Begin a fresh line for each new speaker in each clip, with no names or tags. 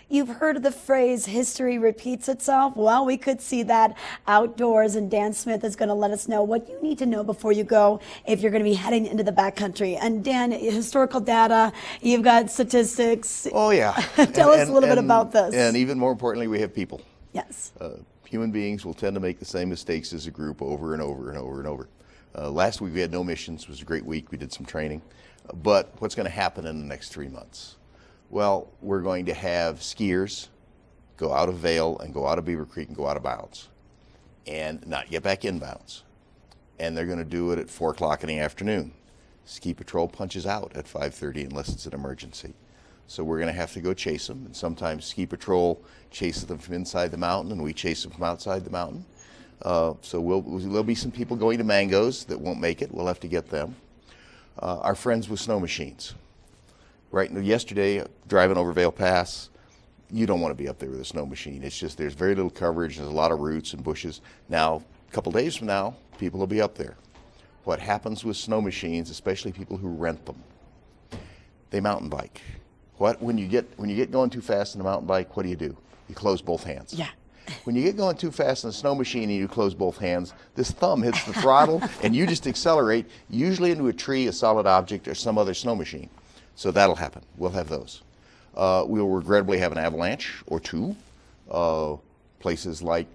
You've heard of the phrase, history repeats itself. Well, we could see that outdoors, and Dan Smith is going to let us know what you need to know before you go if you're going to be heading into the backcountry. And Dan, historical data, you've got statistics.
Oh, yeah.
Tell us a little bit about this.
And even more importantly, we have people.
Yes.
Human beings will tend to make the same mistakes as a group over and over and over and over. Last week we had no missions. It was a great week. We did some training. But what's going to happen in the next 3 months? Well, we're going to have skiers go out of Vail and go out of Beaver Creek and go out of bounds and not get back in bounds. And they're going to do it at 4 o'clock in the afternoon. Ski patrol punches out at 5:30 unless it's an emergency. So we're going to have to go chase them. And sometimes ski patrol chases them from inside the mountain and we chase them from outside the mountain. So there'll be some people going to Mangoes that won't make it. We'll have to get them. Our friends with snow machines. Right, yesterday, driving over Vail Pass, you don't want to be up there with a snow machine. It's just there's very little coverage. There's a lot of roots and bushes. Now, a couple days from now, people will be up there. What happens with snow machines, especially people who rent them, they mountain bike. When you get going too fast in a mountain bike, what do? You close both hands.
Yeah.
When you get going too fast in a snow machine and you close both hands, this thumb hits the throttle and you just accelerate, usually into a tree, a solid object, or some other snow machine. So that'll happen. We'll have those. We'll regrettably have an avalanche or two. Places like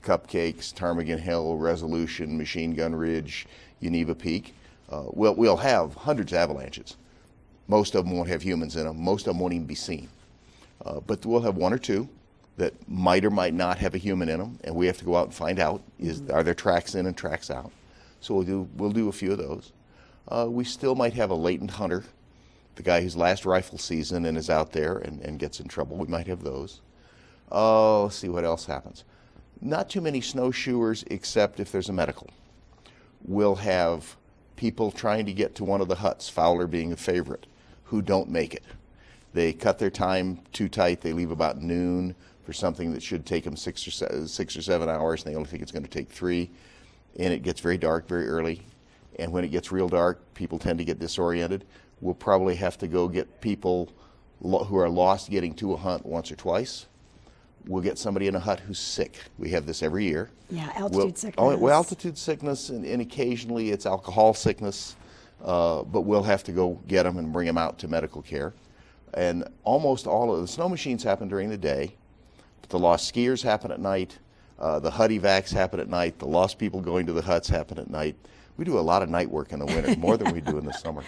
Cupcakes, Ptarmigan Hill, Resolution, Machine Gun Ridge, Geneva Peak. We'll have hundreds of avalanches. Most of them won't have humans in them. Most of them won't even be seen. But we'll have one or two that might or might not have a human in them, and we have to go out and find out, are there tracks in and tracks out? So we'll do a few of those. We still might have a latent hunter, the guy who's last rifle season and is out there and gets in trouble. We might have those. Let's see what else happens. Not too many snowshoers except if there's a medical. We'll have people trying to get to one of the huts, Fowler being a favorite, who don't make it. They cut their time too tight. They leave about noon for something that should take them 6 or 7 hours, and they only think it's going to take 3. And it gets very dark very early. And when it gets real dark, people tend to get disoriented. We'll probably have to go get people who are lost getting to a hunt once or twice. We'll get somebody in a hut who's sick. We have this every year.
Yeah, altitude sickness.
Well, altitude sickness, and occasionally it's alcohol sickness, but we'll have to go get them and bring them out to medical care. And almost all of the snow machines happen during the day, but the lost skiers happen at night, the hut evacs happen at night, the lost people going to the huts happen at night. We do a lot of night work in the winter, more than we do in the summer.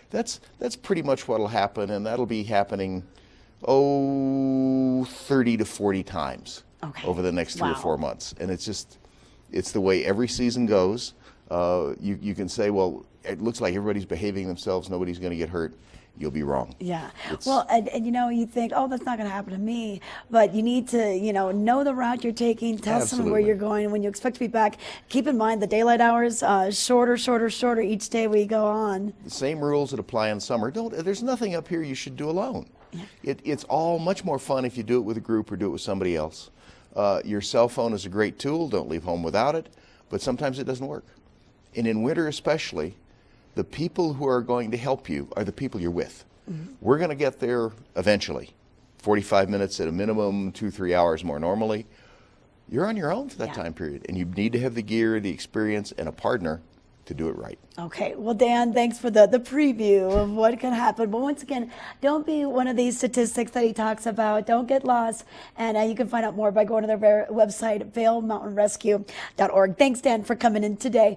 That's pretty much what will happen, and that'll be happening, 30 to 40 times over the next 3 or 4 months. And it's the way every season goes. You can say, well, it looks like everybody's behaving themselves, nobody's going to get hurt. You'll be wrong.
Yeah. Well, and you think, oh, that's not going to happen to me. But you need to, know the route you're taking, tell someone where you're going. And when you expect to be back, keep in mind the daylight hours, shorter each day we go on.
The same rules that apply in summer. There's nothing up here you should do alone. Yeah. It's all much more fun if you do it with a group or do it with somebody else. Your cell phone is a great tool. Don't leave home without it. But sometimes it doesn't work. And in winter especially, the people who are going to help you are the people you're with. Mm-hmm. We're going to get there eventually, 45 minutes at a minimum, 2-3 hours more normally. You're on your own for that time period, and you need to have the gear, the experience, and a partner to do it right.
Okay, well, Dan, thanks for the preview of what can happen. But once again, don't be one of these statistics that he talks about. Don't get lost. And you can find out more by going to their website, vailmountainrescue.org. Thanks, Dan, for coming in today.